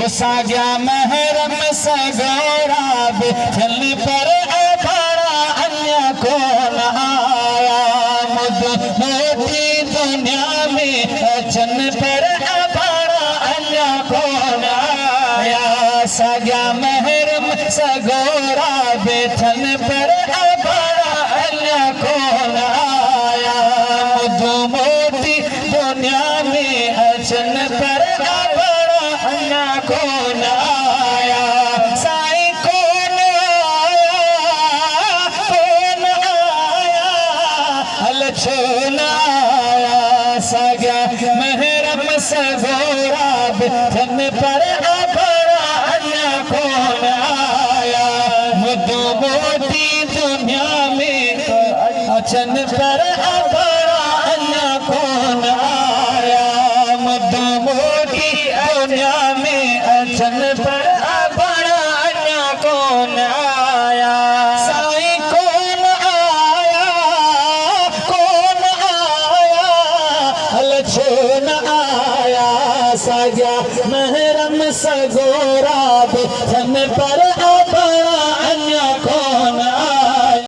साग्या महरम सगोरा बिठल पर अभाड़ा अन्य कौन आया। मुद मोती दुनिया में अचन पर अभाड़ा अन्य कौन आया। साग्या महरम सगोरा बिठल पर अभाड़ा अन्य कौन आया। मुद मोती दुनिया में अचन पर कौन आया। साईं कौन आया अलछोन आया। साग्या महरम सगोरा बिठन पर अभाड़ा अन्य कौन आया। मुद मोती दुनिया में अचन पर अभाड़ा अन्य कौन आया। मुद मोती दुनिया में अचन पर अभाड़ा अन्य कौन आया। साईं कौन आया अलछोन आया। साग्या महरम सगोरा बिठन पर अभाड़ा अन्य कौन